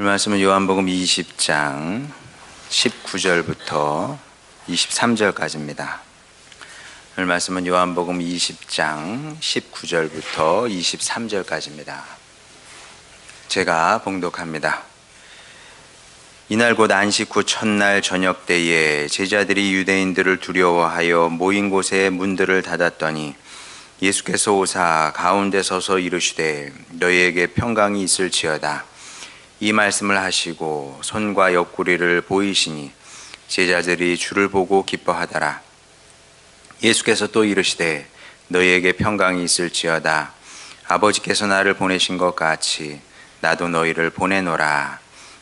말씀은 요한복음 20장 19절부터 23절까지입니다. 오늘 말씀은 요한복음 20장 19절부터 23절까지입니다. 제가 봉독합니다. 이날 곧 안식 후 첫날 저녁 때에 제자들이 유대인들을 두려워하여 모인 곳에 문들을 닫았더니 예수께서 오사 가운데 서서 이르시되 너희에게 평강이 있을지어다. 이 말씀을 하시고 손과 옆구리를 보이시니 제자들이 주를 보고 기뻐하더라. 예수께서 또 이르시되 너희에게 평강이 있을지어다. 아버지께서 나를 보내신 것 같이 나도 너희를 보내노라.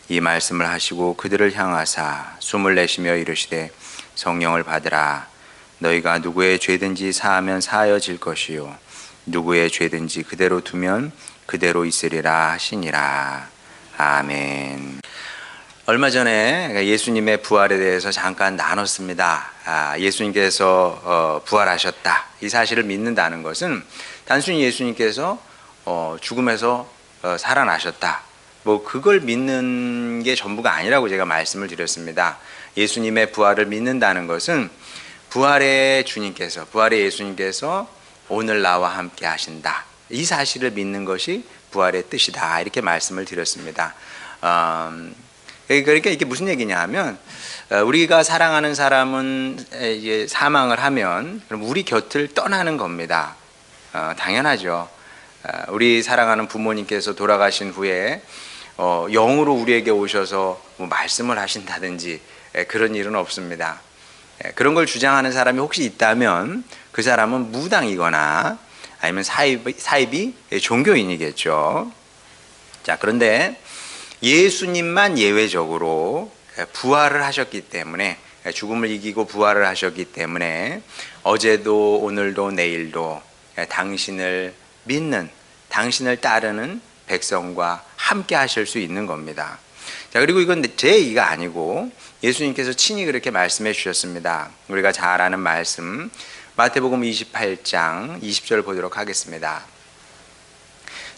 이 말씀을 하시고 그들을 향하사 숨을 내쉬며 이르시되 성령을 받으라. 너희가 누구의 죄든지 사하면 사하여질 것이요 누구의 죄든지 그대로 두면 그대로 있으리라 하시니라. 아멘. 얼마 전에 예수님의 부활에 대해서 잠깐 나눴습니다. 예수님께서 부활하셨다. 이 사실을 믿는다는 것은 단순히 예수님께서 죽음에서 살아나셨다. 그걸 믿는 게 전부가 아니라고 제가 말씀을 드렸습니다. 예수님의 부활을 믿는다는 것은 부활의 주님께서, 부활의 예수님께서 오늘 나와 함께 하신다. 이 사실을 믿는 것이 부활의 뜻이다. 이렇게 말씀을 드렸습니다. 그러니까 이게 무슨 얘기냐 하면 우리가 사랑하는 사람은 이제 사망을 하면 그럼 우리 곁을 떠나는 겁니다. 당연하죠. 우리 사랑하는 부모님께서 돌아가신 후에 영으로 우리에게 오셔서 말씀을 하신다든지 그런 일은 없습니다. 그런 걸 주장하는 사람이 혹시 있다면 그 사람은 무당이거나 아니면 사이비 종교인이겠죠. 자, 그런데 예수님만 예외적으로 부활을 하셨기 때문에, 죽음을 이기고 부활을 하셨기 때문에 어제도 오늘도 내일도 당신을 믿는, 당신을 따르는 백성과 함께 하실 수 있는 겁니다. 자, 그리고 이건 제 얘기가 아니고 예수님께서 친히 그렇게 말씀해 주셨습니다. 우리가 잘 아는 말씀, 마태복음 28장 20절 보도록 하겠습니다.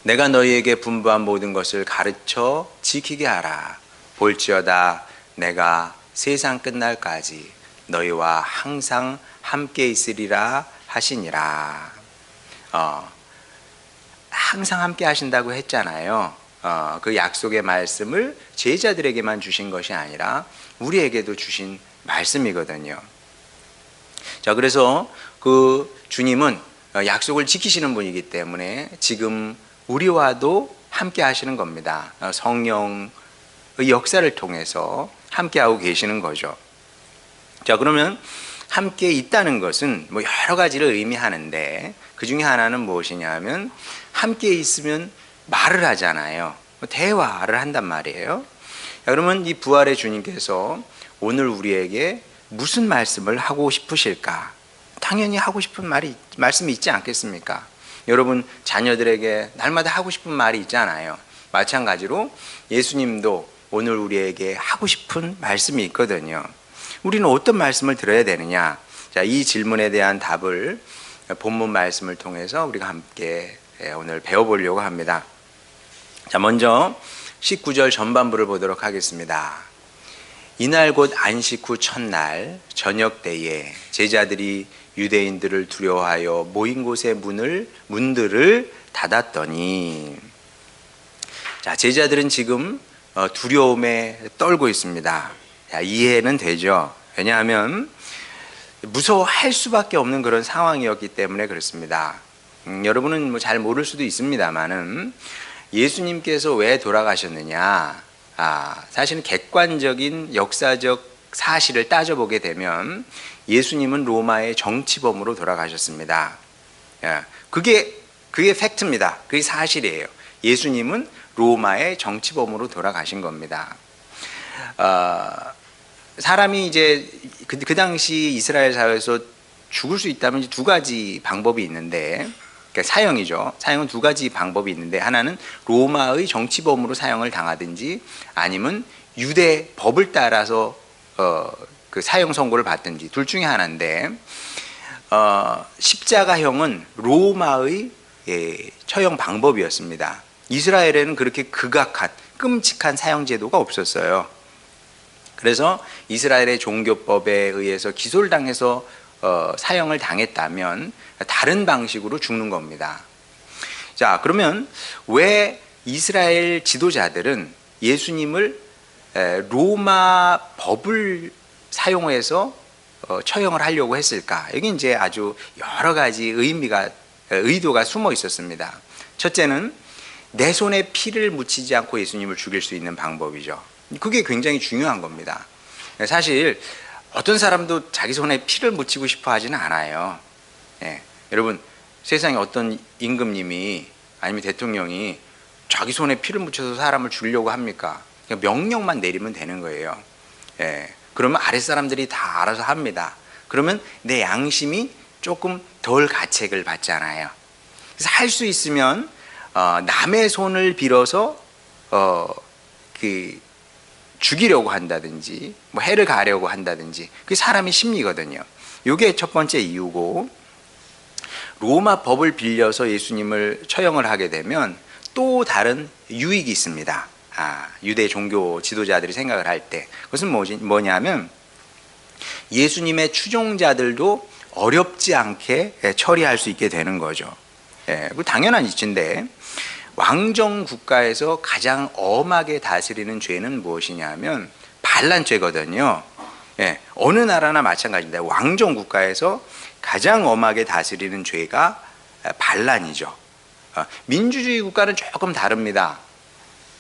내가 너희에게 분부한 모든 것을 가르쳐 지키게 하라. 볼지어다 내가 세상 끝날까지 너희와 항상 함께 있으리라 하시니라. 항상 함께 하신다고 했잖아요. 그 약속의 말씀을 제자들에게만 주신 것이 아니라 우리에게도 주신 말씀이거든요. 자, 그래서 그 주님은 약속을 지키시는 분이기 때문에 지금 우리와도 함께 하시는 겁니다. 성령의 역사를 통해서 함께 하고 계시는 거죠. 자, 그러면 함께 있다는 것은 여러 가지를 의미하는데 그 중에 하나는 무엇이냐면 함께 있으면 말을 하잖아요. 대화를 한단 말이에요. 자, 그러면 이 부활의 주님께서 오늘 우리에게 무슨 말씀을 하고 싶으실까? 당연히 하고 싶은 말씀이 있지 않겠습니까? 여러분 자녀들에게 날마다 하고 싶은 말이 있잖아요. 마찬가지로 예수님도 오늘 우리에게 하고 싶은 말씀이 있거든요. 우리는 어떤 말씀을 들어야 되느냐? 자, 이 질문에 대한 답을 본문 말씀을 통해서 우리가 함께 오늘 배워보려고 합니다. 자, 먼저 19절 전반부를 보도록 하겠습니다. 이날 곧 안식 후 첫날 저녁 때에 제자들이 유대인들을 두려워하여 모인 곳의 문들을 닫았더니, 자, 제자들은 지금 두려움에 떨고 있습니다. 자, 이해는 되죠. 왜냐하면 무서워할 수밖에 없는 그런 상황이었기 때문에 그렇습니다. 여러분은 잘 모를 수도 있습니다만은 예수님께서 왜 돌아가셨느냐? 사실은 객관적인 역사적 사실을 따져보게 되면 예수님은 로마의 정치범으로 돌아가셨습니다. 그게 팩트입니다. 그게 사실이에요. 예수님은 로마의 정치범으로 돌아가신 겁니다. 사람이 이제 그 당시 이스라엘 사회에서 죽을 수 있다면 두 가지 방법이 있는데, 그러니까 사형이죠. 사형은 두 가지 방법이 있는데, 하나는 로마의 정치범으로 사형을 당하든지 아니면 유대 법을 따라서 그 사형 선고를 받든지 둘 중에 하나인데, 십자가형은 로마의 처형 방법이었습니다. 이스라엘에는 그렇게 극악한 끔찍한 사형 제도가 없었어요. 그래서 이스라엘의 종교법에 의해서 기소를 당해서 사형을 당했다면 다른 방식으로 죽는 겁니다. 자, 그러면 왜 이스라엘 지도자들은 예수님을 로마 법을 사용해서 처형을 하려고 했을까? 여기 이제 아주 여러 가지 의도가 숨어 있었습니다. 첫째는 내 손에 피를 묻히지 않고 예수님을 죽일 수 있는 방법이죠. 그게 굉장히 중요한 겁니다. 사실 어떤 사람도 자기 손에 피를 묻히고 싶어 하지는 않아요. 예. 여러분, 세상에 어떤 임금님이 아니면 대통령이 자기 손에 피를 묻혀서 사람을 죽이려고 합니까? 그냥 명령만 내리면 되는 거예요. 예. 그러면 아랫사람들이 다 알아서 합니다. 그러면 내 양심이 조금 덜 가책을 받잖아요. 그래서 할 수 있으면 남의 손을 빌어서 죽이려고 한다든지 뭐 해를 가하려고 한다든지 그게 사람의 심리거든요. 이게 첫 번째 이유고, 로마 법을 빌려서 예수님을 처형을 하게 되면 또 다른 유익이 있습니다. 유대 종교 지도자들이 생각을 할 때 그것은 뭐냐면 예수님의 추종자들도 어렵지 않게 처리할 수 있게 되는 거죠. 그 당연한 이치인데, 왕정 국가에서 가장 엄하게 다스리는 죄는 무엇이냐면 반란죄거든요. 어느 나라나 마찬가지입니다. 왕정 국가에서 가장 엄하게 다스리는 죄가 반란이죠. 민주주의 국가는 조금 다릅니다.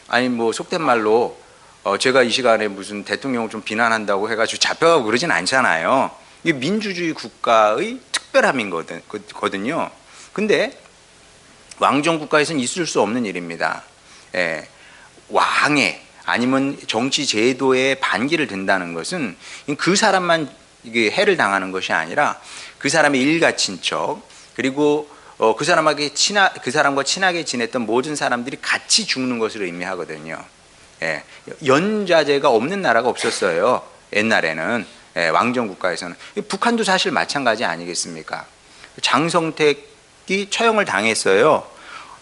아니 뭐 속된 말로 제가 이 시간에 무슨 대통령을 좀 비난한다고 해가지고 잡혀가고 그러진 않잖아요. 이게 민주주의 국가의 특별함이거든요. 근데 왕정 국가에서는 있을 수 없는 일입니다. 왕의 아니면 정치 제도에 반기를 든다는 것은 그 사람만 이게 해를 당하는 것이 아니라 그 사람의 일가 친척, 그리고 그 사람과 친하게 지냈던 모든 사람들이 같이 죽는 것을 의미하거든요. 연좌제가 없는 나라가 없었어요. 옛날에는 왕정 국가에서는. 북한도 사실 마찬가지 아니겠습니까? 장성택이 처형을 당했어요.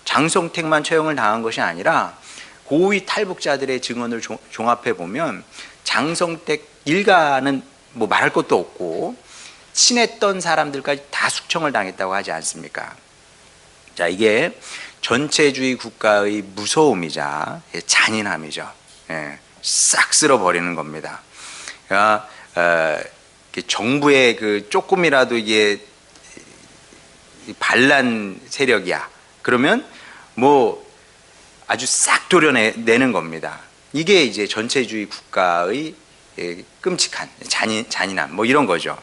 장성택만 처형을 당한 것이 아니라 고위 탈북자들의 증언을 종합해 보면 장성택 일가는 뭐 말할 것도 없고 친했던 사람들까지 다 숙청을 당했다고 하지 않습니까? 자, 이게 전체주의 국가의 무서움이자 잔인함이죠. 싹 쓸어버리는 겁니다. 그러니까 정부의 그 조금이라도 이게 반란 세력이야. 그러면 뭐 아주 싹 도려내는 겁니다. 이게 이제 전체주의 국가의 끔찍한 잔인함 뭐 이런 거죠.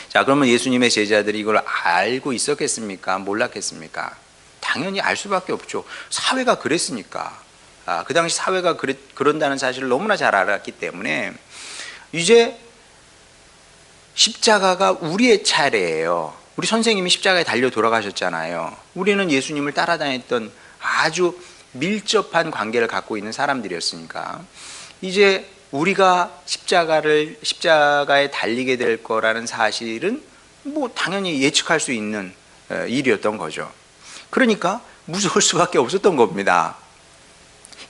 자, 그러면 예수님의 제자들이 이걸 알고 있었겠습니까? 몰랐겠습니까? 당연히 알 수밖에 없죠. 사회가 그랬으니까. 그 당시 사회가 그런다는 사실을 너무나 잘 알았기 때문에 이제 십자가가 우리의 차례예요. 우리 선생님이 십자가에 달려 돌아가셨잖아요. 우리는 예수님을 따라다녔던 아주 밀접한 관계를 갖고 있는 사람들이었으니까 이제 우리가 십자가에 달리게 될 거라는 사실은 뭐 당연히 예측할 수 있는 일이었던 거죠. 그러니까 무서울 수밖에 없었던 겁니다.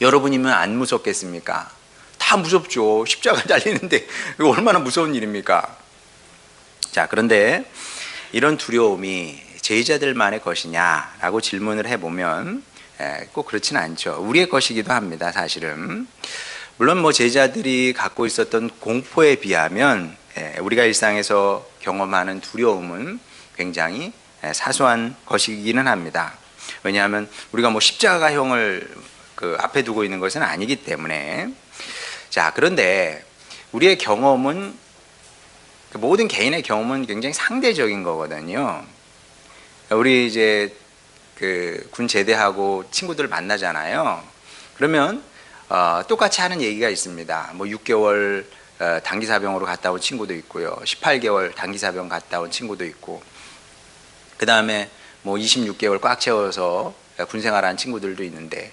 여러분이면 안 무섭겠습니까? 다 무섭죠. 십자가 달리는데 얼마나 무서운 일입니까? 자, 그런데 이런 두려움이 제자들만의 것이냐라고 질문을 해보면 꼭 그렇지는 않죠. 우리의 것이기도 합니다, 사실은. 물론 뭐 제자들이 갖고 있었던 공포에 비하면 우리가 일상에서 경험하는 두려움은 굉장히 사소한 것이기는 합니다. 왜냐하면 우리가 뭐 십자가형을 그 앞에 두고 있는 것은 아니기 때문에. 자, 그런데 우리의 경험은, 모든 개인의 경험은 굉장히 상대적인 거거든요. 우리 이제 그 군 제대하고 친구들 만나잖아요. 그러면 똑같이 하는 얘기가 있습니다. 뭐 6개월 단기사병으로 갔다 온 친구도 있고요. 18개월 단기사병 갔다 온 친구도 있고, 그 다음에 뭐 26개월 꽉 채워서 군생활한 친구들도 있는데,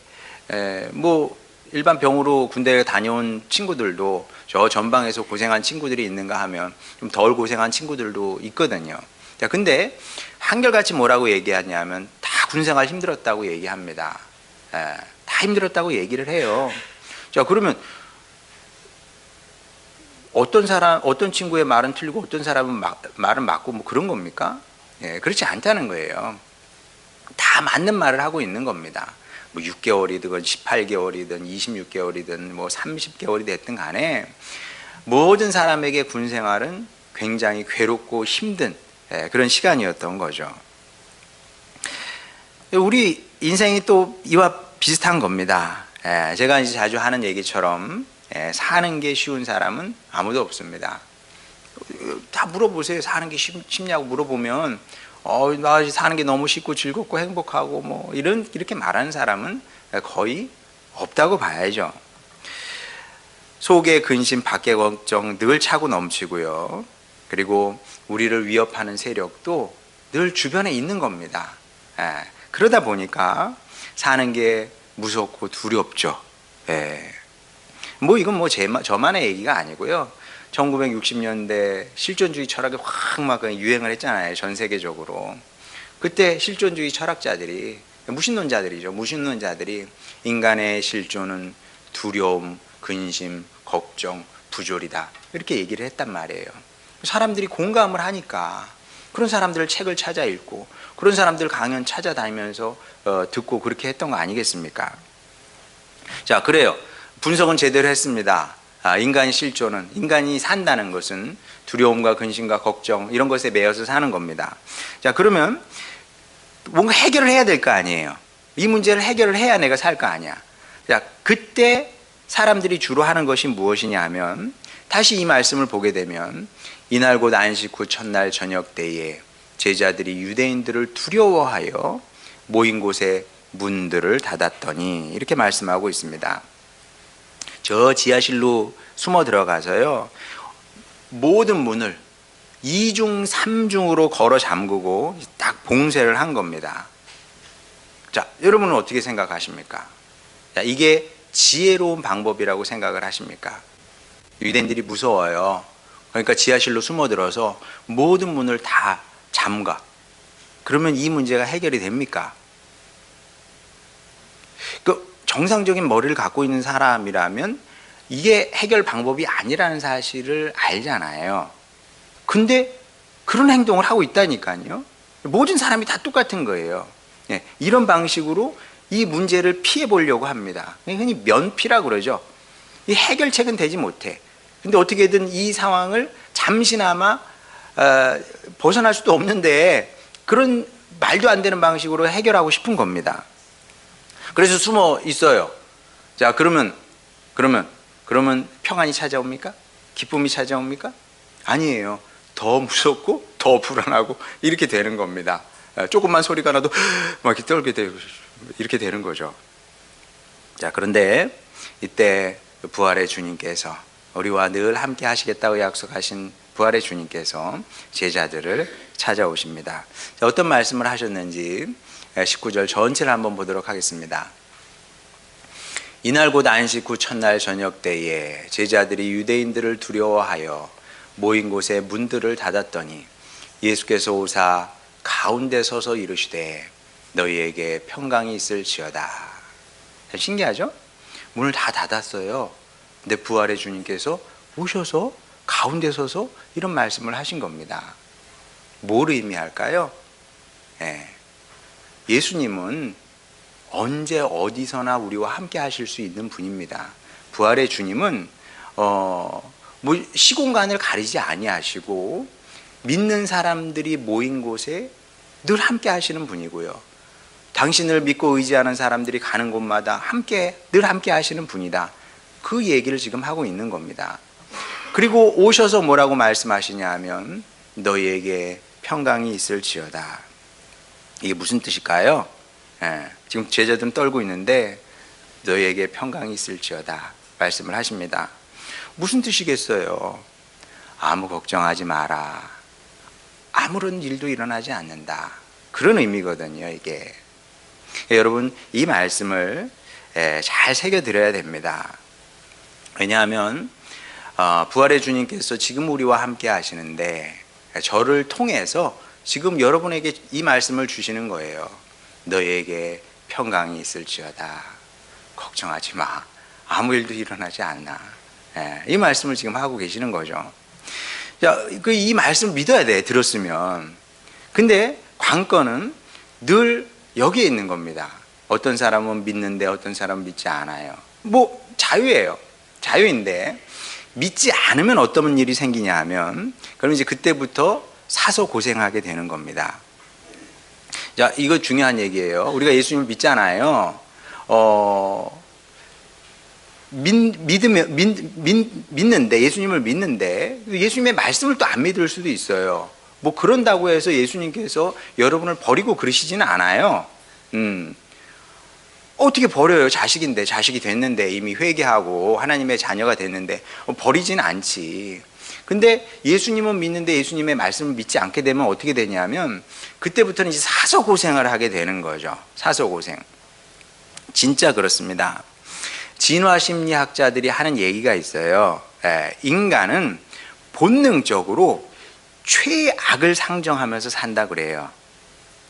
뭐 일반 병으로 군대에 다녀온 친구들도 저 전방에서 고생한 친구들이 있는가 하면 좀 덜 고생한 친구들도 있거든요. 자, 근데 한결같이 뭐라고 얘기하냐면 다 군생활 힘들었다고 얘기합니다. 다 힘들었다고 얘기를 해요. 자, 그러면 어떤 친구의 말은 틀리고 어떤 사람은 말은 맞고 뭐 그런 겁니까? 그렇지 않다는 거예요. 다 맞는 말을 하고 있는 겁니다. 뭐 6개월이든 18개월이든 26개월이든 뭐 30개월이 됐든 간에 모든 사람에게 군 생활은 굉장히 괴롭고 힘든 그런 시간이었던 거죠. 우리 인생이 또 이와 비슷한 겁니다. 제가 이제 자주 하는 얘기처럼 사는 게 쉬운 사람은 아무도 없습니다. 다 물어보세요. 사는 게 쉽냐고 물어보면 나 사는 게 너무 쉽고 즐겁고 행복하고 뭐 이렇게 말하는 사람은 거의 없다고 봐야죠. 속의 근심, 밖의 걱정 늘 차고 넘치고요. 그리고 우리를 위협하는 세력도 늘 주변에 있는 겁니다. 그러다 보니까 사는 게 무섭고 두렵죠. 뭐 이건 뭐 저만의 얘기가 아니고요. 1960년대 실존주의 철학이 확 막 유행을 했잖아요. 전 세계적으로. 그때 실존주의 철학자들이 무신론자들이죠. 무신론자들이 인간의 실존은 두려움, 근심, 걱정, 부조리다. 이렇게 얘기를 했단 말이에요. 사람들이 공감을 하니까 그런 사람들 책을 찾아 읽고 그런 사람들 강연 찾아다니면서 듣고 그렇게 했던 거 아니겠습니까? 자, 그래요. 분석은 제대로 했습니다. 인간의 실존은, 인간이 산다는 것은 두려움과 근심과 걱정 이런 것에 매여서 사는 겁니다. 자, 그러면 뭔가 해결을 해야 될 거 아니에요. 이 문제를 해결을 해야 내가 살 거 아니야. 자, 그때 사람들이 주로 하는 것이 무엇이냐 하면 다시 이 말씀을 보게 되면 이날 곧 안식 후 첫날 저녁 때에 제자들이 유대인들을 두려워하여 모인 곳에 문들을 닫았더니 이렇게 말씀하고 있습니다. 저 지하실로 숨어 들어가서요, 모든 문을 2중 3중으로 걸어 잠그고 딱 봉쇄를 한 겁니다. 자, 여러분은 어떻게 생각하십니까? 자, 이게 지혜로운 방법이라고 생각을 하십니까? 유대인들이 무서워요. 그러니까 지하실로 숨어들어서 모든 문을 다 잠가. 그러면 이 문제가 해결이 됩니까? 정상적인 머리를 갖고 있는 사람이라면 이게 해결 방법이 아니라는 사실을 알잖아요. 근데 그런 행동을 하고 있다니까요. 모든 사람이 다 똑같은 거예요. 이런 방식으로 이 문제를 피해 보려고 합니다. 흔히 면피라고 그러죠. 이 해결책은 되지 못해. 근데 어떻게든 이 상황을 잠시나마 벗어날 수도 없는데 그런 말도 안 되는 방식으로 해결하고 싶은 겁니다. 그래서 숨어 있어요. 자, 그러면 평안이 찾아옵니까? 기쁨이 찾아옵니까? 아니에요. 더 무섭고 더 불안하고 이렇게 되는 겁니다. 조금만 소리가 나도 막 이렇게 떨게 되고 이렇게 되는 거죠. 자, 그런데 이때 부활의 주님께서 우리와 늘 함께 하시겠다고 약속하신 부활의 주님께서 제자들을 찾아오십니다. 자, 어떤 말씀을 하셨는지 19절 전체를 한번 보도록 하겠습니다. 이날 곧 안식 후 첫날 저녁 때에 제자들이 유대인들을 두려워하여 모인 곳에 문들을 닫았더니 예수께서 오사 가운데 서서 이르시되 너희에게 평강이 있을지어다. 신기하죠? 문을 다 닫았어요. 근데 부활의 주님께서 오셔서 가운데 서서 이런 말씀을 하신 겁니다. 뭘 의미할까요? 예수님은 언제 어디서나 우리와 함께 하실 수 있는 분입니다. 부활의 주님은 뭐 시공간을 가리지 아니하시고 믿는 사람들이 모인 곳에 늘 함께 하시는 분이고요. 당신을 믿고 의지하는 사람들이 가는 곳마다 늘 함께 하시는 분이다. 그 얘기를 지금 하고 있는 겁니다. 그리고 오셔서 뭐라고 말씀하시냐 하면 너희에게 평강이 있을지어다. 이게 무슨 뜻일까요? 지금 제자들은 떨고 있는데 너희에게 평강이 있을지어다 말씀을 하십니다. 무슨 뜻이겠어요? 아무 걱정하지 마라. 아무런 일도 일어나지 않는다. 그런 의미거든요, 이게. 여러분, 이 말씀을 잘 새겨드려야 됩니다. 왜냐하면 부활의 주님께서 지금 우리와 함께 하시는데 저를 통해서 지금 여러분에게 이 말씀을 주시는 거예요. 너희에게 평강이 있을지어다. 걱정하지 마. 아무 일도 일어나지 않나. 이 말씀을 지금 하고 계시는 거죠. 자, 이 말씀을 믿어야 돼, 들었으면. 근데 관건은 늘 여기에 있는 겁니다. 어떤 사람은 믿는데 어떤 사람은 믿지 않아요. 뭐 자유예요. 자유인데 믿지 않으면 어떤 일이 생기냐 하면, 그럼 이제 그때부터 사서 고생하게 되는 겁니다. 자, 이거 중요한 얘기예요. 우리가 예수님을 믿잖아요. 믿는데, 예수님을 믿는데 예수님의 말씀을 또 안 믿을 수도 있어요. 뭐 그런다고 해서 예수님께서 여러분을 버리고 그러시지는 않아요. 어떻게 버려요? 자식인데, 자식이 됐는데, 이미 회개하고 하나님의 자녀가 됐는데 버리지는 않지. 근데 예수님은 믿는데 예수님의 말씀을 믿지 않게 되면 어떻게 되냐면, 그때부터는 이제 사서 고생을 하게 되는 거죠. 사서 고생. 진짜 그렇습니다. 진화심리학자들이 하는 얘기가 있어요. 인간은 본능적으로 최악을 상정하면서 산다 그래요.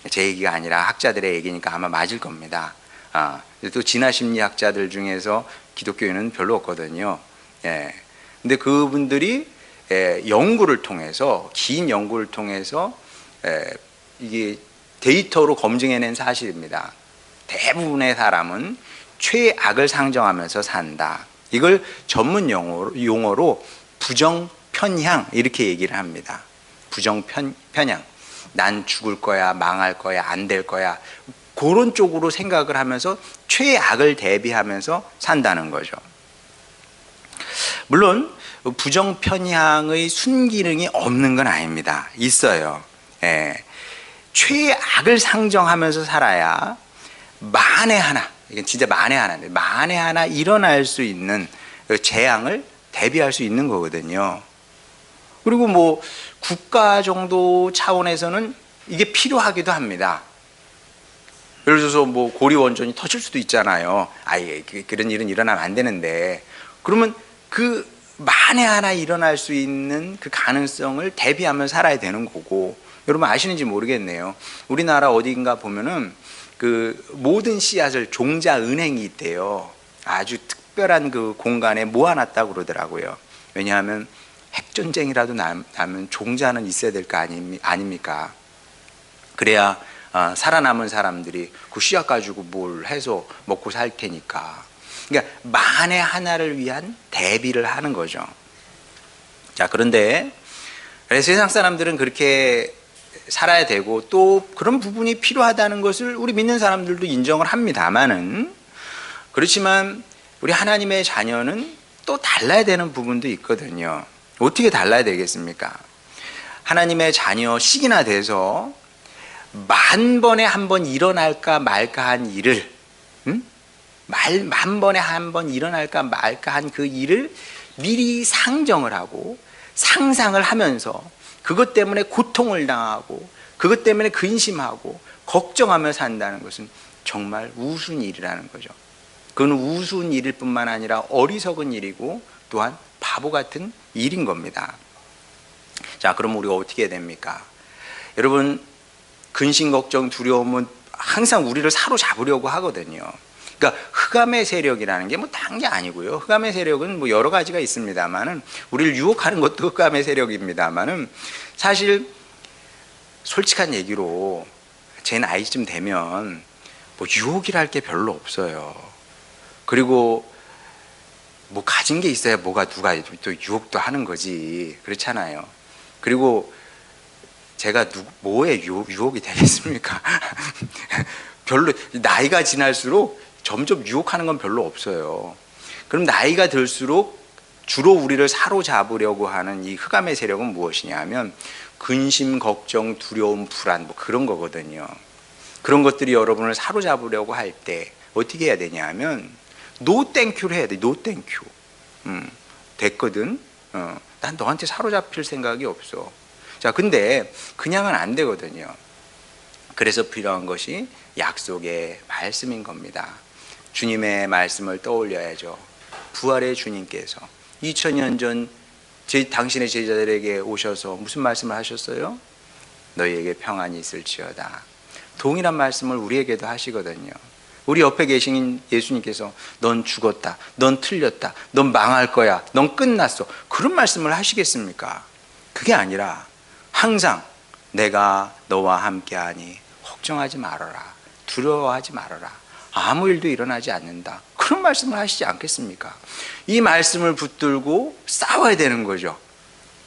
제 얘기가 아니라 학자들의 얘기니까 아마 맞을 겁니다. 또 진화심리학자들 중에서 기독교인은 별로 없거든요. 근데 그분들이 연구를 통해서, 긴 연구를 통해서 이게 데이터로 검증해낸 사실입니다. 대부분의 사람은 최악을 상정하면서 산다. 이걸 전문 용어로 부정편향 이렇게 얘기를 합니다. 부정편향. 난 죽을 거야, 망할 거야, 안 될 거야. 그런 쪽으로 생각을 하면서 최악을 대비하면서 산다는 거죠. 물론 부정편향의 순기능이 없는 건 아닙니다. 있어요. 최악을 상정하면서 살아야 만에 하나, 이건 진짜 만에 하나인데, 만에 하나 일어날 수 있는 재앙을 대비할 수 있는 거거든요. 그리고 뭐 국가 정도 차원에서는 이게 필요하기도 합니다. 예를 들어서 뭐 고리 원전이 터질 수도 있잖아요. 그런 일은 일어나면 안 되는데, 그러면 그 만에 하나 일어날 수 있는 그 가능성을 대비하며 살아야 되는 거고, 여러분 아시는지 모르겠네요. 우리나라 어딘가 보면은 그 모든 씨앗을 종자은행이 있대요. 아주 특별한 그 공간에 모아놨다고 그러더라고요. 왜냐하면 핵전쟁이라도 나면 종자는 있어야 될 거 아닙니까? 그래야 살아남은 사람들이 그 씨앗 가지고 뭘 해서 먹고 살 테니까. 그러니까 만에 하나를 위한 대비를 하는 거죠. 자, 그런데 세상 사람들은 그렇게 살아야 되고 또 그런 부분이 필요하다는 것을 우리 믿는 사람들도 인정을 합니다만은, 그렇지만 우리 하나님의 자녀는 또 달라야 되는 부분도 있거든요. 어떻게 달라야 되겠습니까? 하나님의 자녀식이나 돼서 만 번에 한 번 일어날까 말까 한 일을, 만 번에 한 번 일어날까 말까 한 그 일을 미리 상정을 하고 상상을 하면서 그것 때문에 고통을 당하고 그것 때문에 근심하고 걱정하며 산다는 것은 정말 우스운 일이라는 거죠. 그건 우스운 일일 뿐만 아니라 어리석은 일이고 또한 바보 같은 일인 겁니다. 자, 그럼 우리가 어떻게 해야 됩니까? 여러분, 근심, 걱정, 두려움은 항상 우리를 사로잡으려고 하거든요. 그러니까 흑암의 세력이라는 게 뭐 딴 게 아니고요. 흑암의 세력은 뭐 여러 가지가 있습니다만은, 우리를 유혹하는 것도 흑암의 세력입니다만은, 사실 솔직한 얘기로 제 나이쯤 되면 뭐 유혹이랄 게 별로 없어요. 그리고 뭐 가진 게 있어야 뭐가 누가 또 유혹도 하는 거지. 그렇잖아요. 그리고 제가 뭐에 유혹이 되겠습니까? 별로 나이가 지날수록 점점 유혹하는 건 별로 없어요. 그럼 나이가 들수록 주로 우리를 사로잡으려고 하는 이 흑암의 세력은 무엇이냐 하면 근심, 걱정, 두려움, 불안 뭐 그런 거거든요. 그런 것들이 여러분을 사로잡으려고 할 때 어떻게 해야 되냐 하면 노 땡큐를 해야 돼. 노 땡큐. 됐거든. 난 너한테 사로잡힐 생각이 없어. 자, 근데 그냥은 안 되거든요. 그래서 필요한 것이 약속의 말씀인 겁니다. 주님의 말씀을 떠올려야죠. 부활의 주님께서 2000년 전 당신의 제자들에게 오셔서 무슨 말씀을 하셨어요? 너희에게 평안이 있을지어다. 동일한 말씀을 우리에게도 하시거든요. 우리 옆에 계신 예수님께서 넌 죽었다, 넌 틀렸다, 넌 망할 거야, 넌 끝났어, 그런 말씀을 하시겠습니까? 그게 아니라 항상 내가 너와 함께하니 걱정하지 말아라, 두려워하지 말아라, 아무 일도 일어나지 않는다, 그런 말씀을 하시지 않겠습니까? 이 말씀을 붙들고 싸워야 되는 거죠.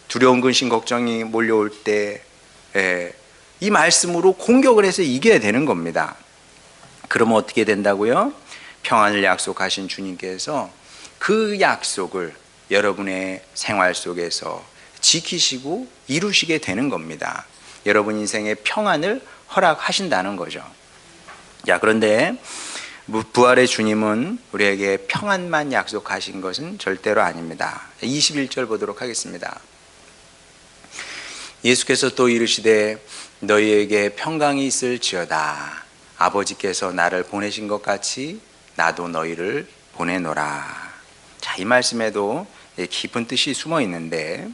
두려운 근심 걱정이 몰려올 때 이 말씀으로 공격을 해서 이겨야 되는 겁니다. 그러면 어떻게 된다고요? 평안을 약속하신 주님께서 그 약속을 여러분의 생활 속에서 지키시고 이루시게 되는 겁니다. 여러분 인생의 평안을 허락하신다는 거죠. 자, 그런데 부활의 주님은 우리에게 평안만 약속하신 것은 절대로 아닙니다. 21절 보도록 하겠습니다. 예수께서 또 이르시되 너희에게 평강이 있을지어다. 아버지께서 나를 보내신 것 같이 나도 너희를 보내노라. 자, 이 말씀에도 깊은 뜻이 숨어 있는데,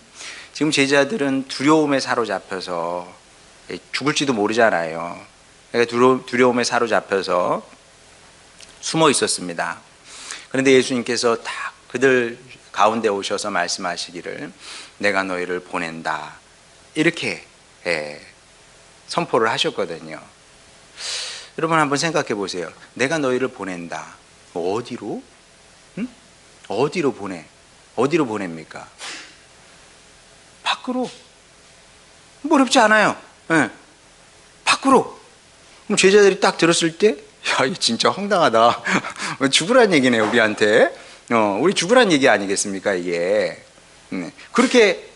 지금 제자들은 두려움에 사로잡혀서 죽을지도 모르잖아요. 두려움에 사로잡혀서 숨어 있었습니다. 그런데 예수님께서 딱 그들 가운데 오셔서 말씀하시기를 내가 너희를 보낸다, 이렇게 선포를 하셨거든요. 여러분 한번 생각해 보세요. 내가 너희를 보낸다. 어디로? 응? 어디로 보내? 어디로 보냅니까? 밖으로. 어렵지 않아요. 네. 밖으로. 그럼 제자들이 딱 들었을 때, 야, 이거 진짜 황당하다. 죽으란 얘기네, 우리한테. 우리 죽으란 얘기 아니겠습니까, 이게. 그렇게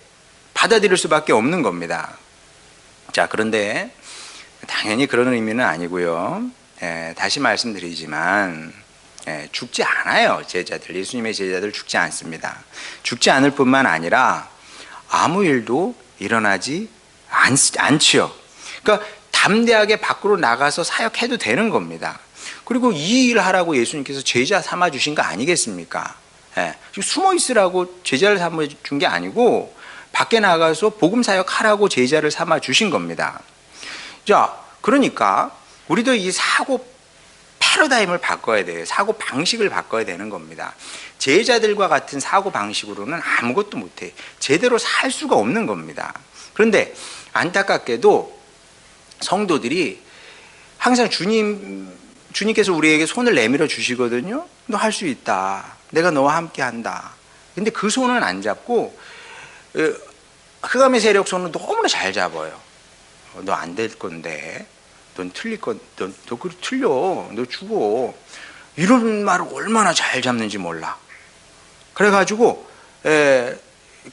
받아들일 수밖에 없는 겁니다. 자, 그런데 당연히 그런 의미는 아니고요. 다시 말씀드리지만 죽지 않아요. 제자들, 예수님의 제자들 죽지 않습니다. 죽지 않을 뿐만 아니라 아무 일도 일어나지 않지요. 그러니까 담대하게 밖으로 나가서 사역해도 되는 겁니다. 그리고 이 일을 하라고 예수님께서 제자 삼아 주신 거 아니겠습니까? 숨어 있으라고 제자를 삼아 준 게 아니고 밖에 나가서 복음 사역하라고 제자를 삼아 주신 겁니다. 자, 그러니까 우리도 이 사고 패러다임을 바꿔야 돼요. 사고 방식을 바꿔야 되는 겁니다. 제자들과 같은 사고 방식으로는 아무것도 못해. 제대로 살 수가 없는 겁니다. 그런데 안타깝게도 성도들이 항상 주님께서 우리에게 손을 내밀어 주시거든요. 너 할 수 있다. 내가 너와 함께 한다. 근데 그 손은 안 잡고 흑암의 세력 손은 너무나 잘 잡아요. 너 안 될 건데, 넌 틀릴 건, 너 그거 틀려, 너 죽어. 이런 말을 얼마나 잘 잡는지 몰라. 그래가지고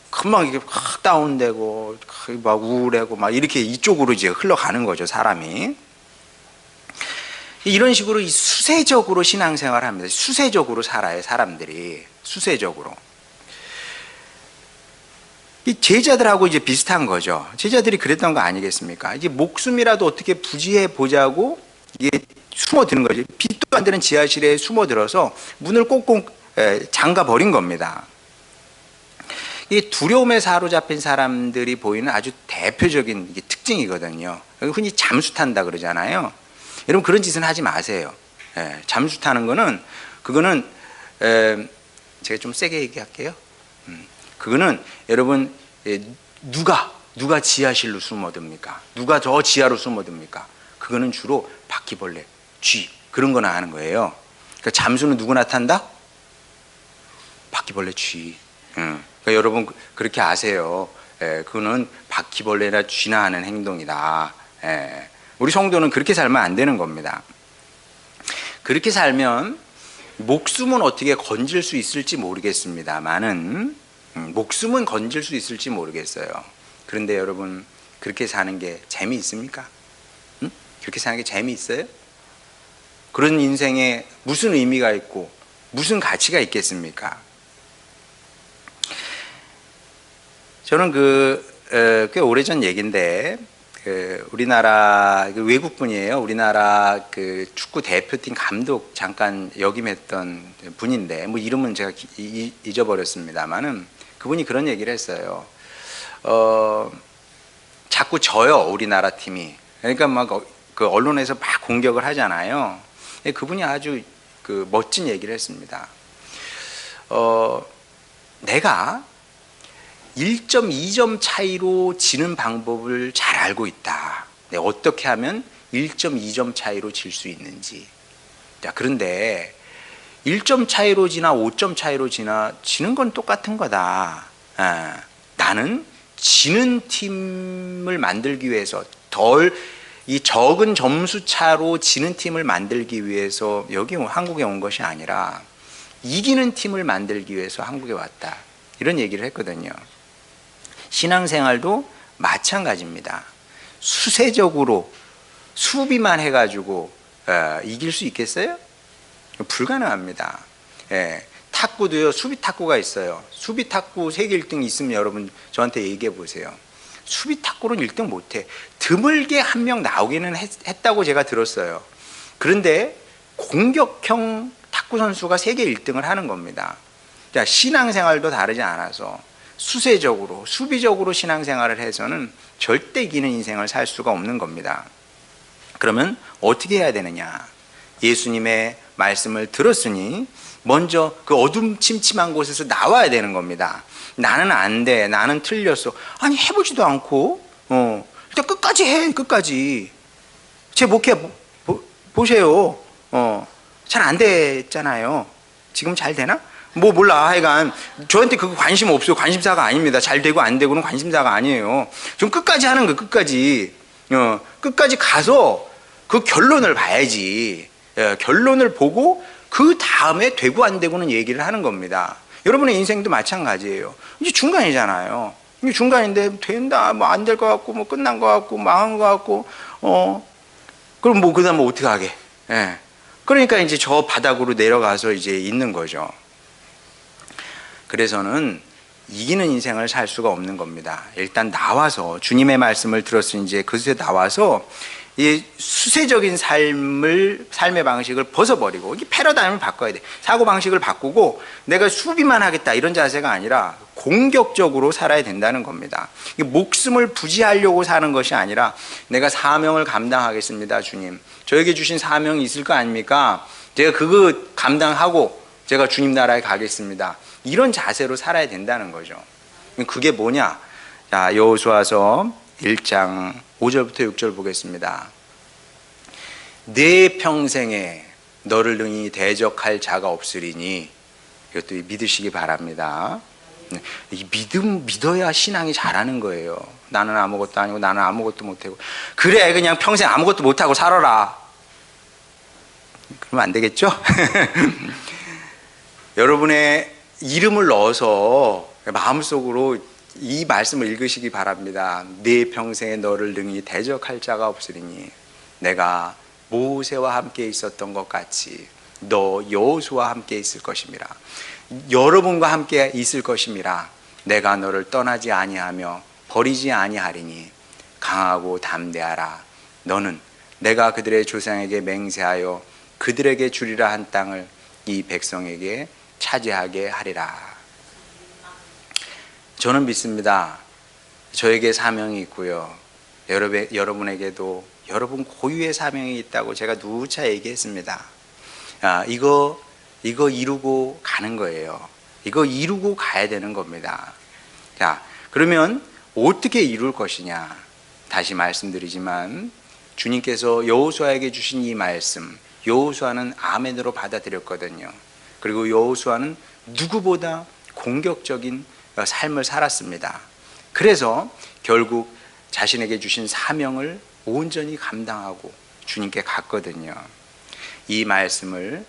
금방 이게 확 다운되고 막 우울하고 막 이렇게 이쪽으로 이제 흘러가는 거죠, 사람이. 이런 식으로 수세적으로 신앙생활을 합니다. 수세적으로 살아요, 사람들이. 수세적으로. 이 제자들하고 이제 비슷한 거죠. 제자들이 그랬던 거 아니겠습니까? 이제 목숨이라도 어떻게 부지해 보자고 이게 숨어드는 거죠. 빛도 안 되는 지하실에 숨어들어서 문을 꼭꼭 잠가 버린 겁니다. 이 두려움에 사로잡힌 사람들이 보이는 아주 대표적인 특징이거든요. 흔히 잠수 탄다 그러잖아요. 여러분 그런 짓은 하지 마세요. 잠수 타는 거는 그거는 제가 좀 세게 얘기할게요. 그거는 여러분 누가 지하실로 숨어듭니까? 누가 저 지하로 숨어듭니까? 그거는 주로 바퀴벌레, 쥐 그런 거나 하는 거예요. 그러니까 잠수는 누구나 탄다? 바퀴벌레, 쥐. 그러니까 여러분 그렇게 아세요. 그거는 바퀴벌레나 쥐나 하는 행동이다. 우리 성도는 그렇게 살면 안 되는 겁니다. 그렇게 살면 목숨은 어떻게 건질 수 있을지 모르겠습니다만은 목숨은 건질 수 있을지 모르겠어요. 그런데 여러분 그렇게 사는 게 재미있습니까? 그렇게 사는 게 재미있어요? 그런 인생에 무슨 의미가 있고 무슨 가치가 있겠습니까? 저는 꽤 오래전 얘기인데 우리나라 외국분이에요. 우리나라 축구 대표팀 감독 잠깐 역임했던 분인데 뭐 이름은 제가 잊어버렸습니다만은 그분이 그런 얘기를 했어요. 자꾸 져요, 우리나라 팀이. 그러니까 막 그 언론에서 막 공격을 하잖아요. 그분이 아주 멋진 얘기를 했습니다. 내가 1.2점 차이로 지는 방법을 잘 알고 있다. 내가 어떻게 하면 1.2점 차이로 질 수 있는지. 자, 그런데 1점 차이로 지나 5점 차이로 지나 지는 건 똑같은 거다. 나는 지는 팀을 만들기 위해서 이 적은 점수 차로 지는 팀을 만들기 위해서 여기 한국에 온 것이 아니라 이기는 팀을 만들기 위해서 한국에 왔다. 이런 얘기를 했거든요. 신앙생활도 마찬가지입니다. 수세적으로 수비만 해가지고 이길 수 있겠어요? 불가능합니다. 탁구도요, 수비 탁구가 있어요. 수비 탁구 세계 1등 있으면 여러분 저한테 얘기해 보세요. 수비 탁구로는 1등 못해. 드물게 한 명 나오기는 했다고 제가 들었어요. 그런데 공격형 탁구 선수가 세계 1등을 하는 겁니다. 자, 신앙생활도 다르지 않아서 수세적으로, 수비적으로 신앙생활을 해서는 절대 이기는 인생을 살 수가 없는 겁니다. 그러면 어떻게 해야 되느냐? 예수님의 말씀을 들었으니 먼저 그 어둠침침한 곳에서 나와야 되는 겁니다. 나는 안 돼, 나는 틀렸어. 아니, 해보지도 않고 일단 끝까지 해. 끝까지 제 목회 보세요. 잘 안 됐잖아요. 지금 잘 되나? 뭐 몰라. 하여간 저한테 그거 관심 없어요. 관심사가 아닙니다. 잘 되고 안 되고는 관심사가 아니에요. 좀 끝까지 하는 거. 끝까지 끝까지 가서 그 결론을 봐야지. 결론을 보고 그 다음에 되고 안 되고는 얘기를 하는 겁니다. 여러분의 인생도 마찬가지예요. 이제 중간이잖아요. 이게 중간인데 된다, 뭐 안 될 것 같고, 뭐 끝난 것 같고, 망한 것 같고, 그럼 뭐 그다음 뭐 어떻게 하게? 그러니까 이제 저 바닥으로 내려가서 이제 있는 거죠. 그래서는 이기는 인생을 살 수가 없는 겁니다. 일단 나와서 주님의 말씀을 들었으니 이제 그곳에 나와서 이 수세적인 삶의 방식을 벗어버리고 이게 패러다임을 바꿔야 돼. 사고 방식을 바꾸고 내가 수비만 하겠다 이런 자세가 아니라 공격적으로 살아야 된다는 겁니다. 목숨을 부지하려고 사는 것이 아니라 내가 사명을 감당하겠습니다. 주님, 저에게 주신 사명이 있을 거 아닙니까? 제가 그거 감당하고 제가 주님 나라에 가겠습니다. 이런 자세로 살아야 된다는 거죠. 그게 뭐냐? 자, 여호수아서 1장 5절부터 6절 보겠습니다. 내 평생에 너를 능히 대적할 자가 없으리니, 이것도 믿으시기 바랍니다. 이 믿어야 신앙이 잘하는 거예요. 나는 아무것도 아니고 나는 아무것도 못하고, 그래 그냥 평생 아무것도 못하고 살아라. 그러면 안 되겠죠? 여러분의 이름을 넣어서 마음속으로 이 말씀을 읽으시기 바랍니다. 내 평생에 너를 능히 대적할 자가 없으리니 내가 모세와 함께 있었던 것 같이 너 여호수아와 함께 있을 것임이라. 여러분과 함께 있을 것임이라. 내가 너를 떠나지 아니하며 버리지 아니하리니 강하고 담대하라. 너는 내가 그들의 조상에게 맹세하여 그들에게 주리라 한 땅을 이 백성에게 차지하게 하리라. 저는 믿습니다. 저에게 사명이 있고요. 여러분에게도 여러분 고유의 사명이 있다고 제가 누차 얘기했습니다. 이거 이루고 가는 거예요. 이거 이루고 가야 되는 겁니다. 자, 그러면 어떻게 이룰 것이냐? 다시 말씀드리지만 주님께서 여호수아에게 주신 이 말씀, 여호수아는 아멘으로 받아들였거든요. 그리고 여호수아는 누구보다 공격적인 삶을 살았습니다. 그래서 결국 자신에게 주신 사명을 온전히 감당하고 주님께 갔거든요. 이 말씀을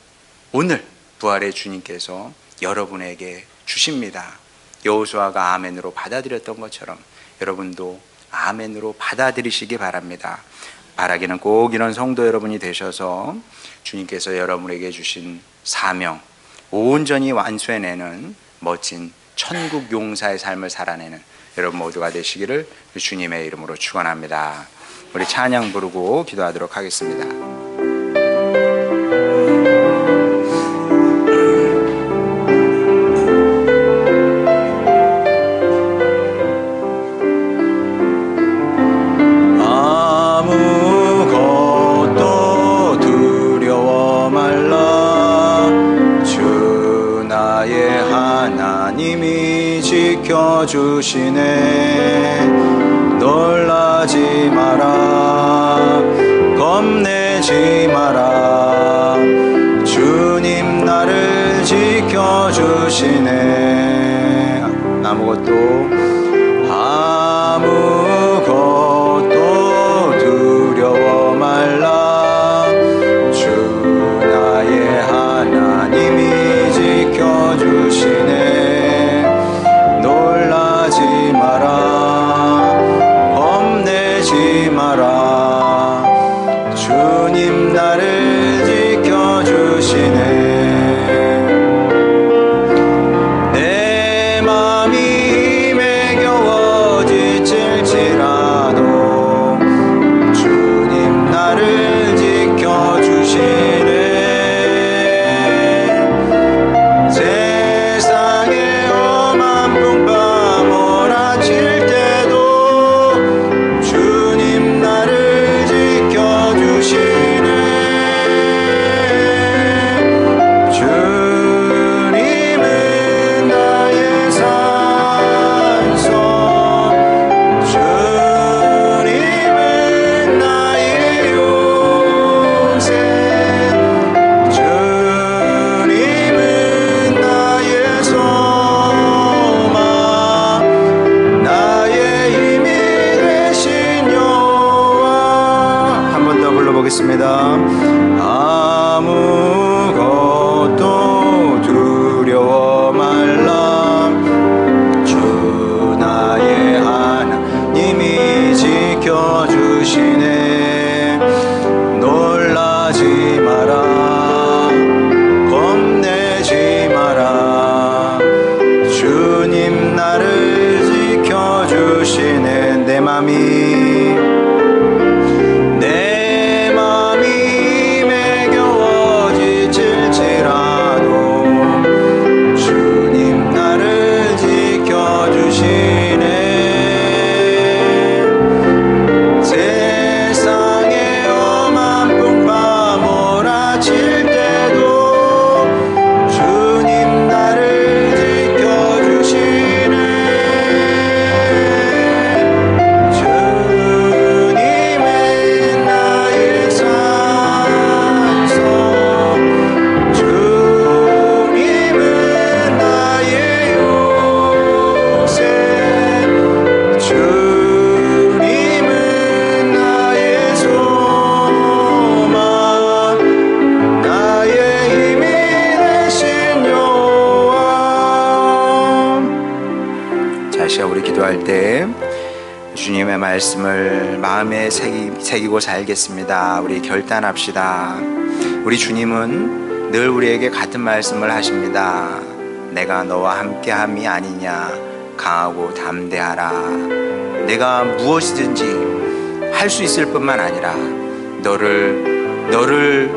오늘 부활의 주님께서 여러분에게 주십니다. 여호수아가 아멘으로 받아들였던 것처럼 여러분도 아멘으로 받아들이시기 바랍니다. 바라기는 꼭 이런 성도 여러분이 되셔서 주님께서 여러분에게 주신 사명 온전히 완수해내는 멋진 천국 용사의 삶을 살아내는 여러분 모두가 되시기를 주님의 이름으로 축원합니다. 우리 찬양 부르고 기도하도록 하겠습니다. 아무것도 두려워 하나님이 지켜주시네. 놀라지 마라, 겁내지 마라. 주님 나를 지켜주시네. 아무것도 두려워 말라. 주 나의 하나님이 지켜주시네. 놀라지 마라, 겁내지 마라. 주님 나를 지켜주시네. 내 맘이 힘에 겨워 지칠지라도 주님 나를 지켜주시네. 세상에 험한 풍파 몰아칠 때도 주님 나를 지켜주시네. 주님은 나의 산성, 주님은 나의 요새, 주님은 나의 소망, 나의 힘이 되신 여호와. 한 번 더 불러보겠습니다. 아무것도 두려워 말라. 주 나의 하나님이 지켜주시네. 놀라지 마라, 겁내지 마라. 주님 나를 지켜주시네. 내 맘이 힘에 겨워 지칠지라도 주님 나를 지켜주시네. 세상에 험한 풍파 몰아칠 때도 주님 나를 지켜주시네. 주님은 나의 산성, 주님은 나의 요새, 주님은 나의 소망, 나의 힘이 되신 여호와. 자, 시간 우리 기도할 때 주님의 말씀을 마음에 새기고 살겠습니다. 우리 결단합시다. 우리 주님은 늘 우리에게 같은 말씀을 하십니다. 내가 너와 함께함이 아니냐. 강하고 담대하라. 내가 무엇이든지 할 수 있을 뿐만 아니라 너를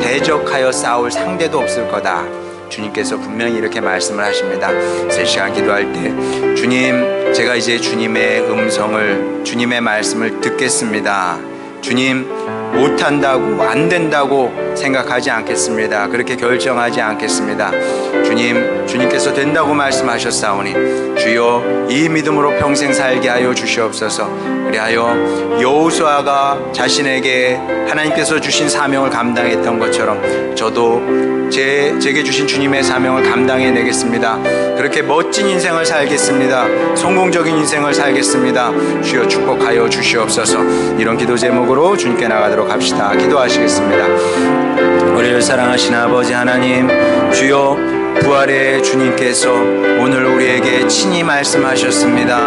대적하여 싸울 상대도 없을 거다. 주님께서 분명히 이렇게 말씀을 하십니다. 그래서 이 시간 기도할 때 주님, 제가 이제 주님의 음성을, 주님의 말씀을 듣겠습니다. 주님, 못한다고, 안 된다고 생각하지 않겠습니다. 그렇게 결정하지 않겠습니다. 주님께서 된다고 말씀하셨사오니 주여 이 믿음으로 평생 살게 하여 주시옵소서. 그리하여 여호수아가 자신에게 하나님께서 주신 사명을 감당했던 것처럼 저도 제게 주신 주님의 사명을 감당해내겠습니다. 그렇게 멋진 인생을 살겠습니다. 성공적인 인생을 살겠습니다. 주여 축복하여 주시옵소서. 이런 기도 제목으로 주님께 나가도록 합시다. 기도하시겠습니다. 우리를 사랑하신 아버지 하나님, 주여 부활의 주님께서 오늘 우리에게 친히 말씀하셨습니다.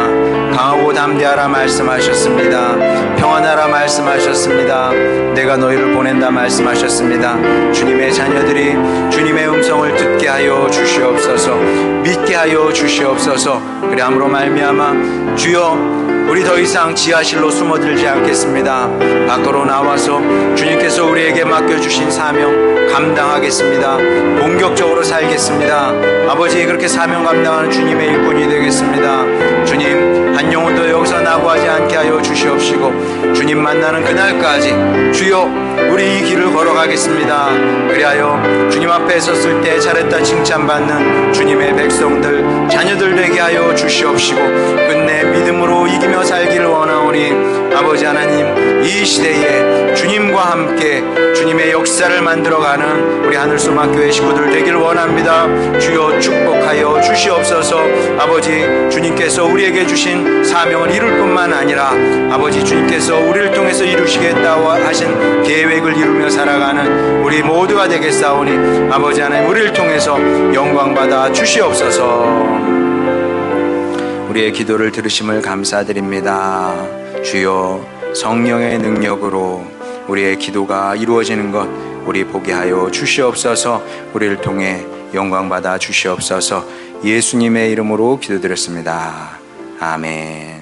강하고 담대하라 말씀하셨습니다. 평안하라 말씀하셨습니다. 내가 너희를 보낸다 말씀하셨습니다. 주님의 자녀들이 주님의 음성을 듣게 하여 주시옵소서. 믿게 하여 주시옵소서. 그리함으로 말미암아 주여 우리 더 이상 지하실로 숨어들지 않겠습니다. 밖으로 나와서 주님께서 우리에게 맡겨주신 사명 감당하겠습니다. 본격적으로 살겠습니다. 아버지, 그렇게 사명 감당하는 주님의 일꾼이 되겠습니다. 주님, 한 영혼도 여기서 낙오하지 않게 하여 주시옵시고 주님 만나는 그날까지 주여 우리 이 길을 걸어가겠습니다. 그리하여 주님 앞에 섰을 때 잘했다 칭찬받는 주님의 백성들, 자녀들 되게 하여 주시옵시고 끝내 믿음으로 이기며 살기를 원하오니 아버지 하나님, 이 시대에 주님과 함께 주님의 역사를 만들어가는 우리 하늘소망교회 식구들 되기를 원합니다. 주여 축복하여 주시옵소서. 아버지, 주님께서 우리에게 주신 사명을 이룰 뿐만 아니라 아버지 주님께서 우리를 통해서 이루시겠다고 하신 계획을 이루며 살아가는 우리 모두가 되겠사오니 아버지 하나님, 우리를 통해서 영광받아 주시옵소서. 우리의 기도를 들으심을 감사드립니다. 주여, 성령의 능력으로 우리의 기도가 이루어지는 것 우리 보게 하여 주시옵소서. 우리를 통해 영광받아 주시옵소서. 예수님의 이름으로 기도드렸습니다. 아멘.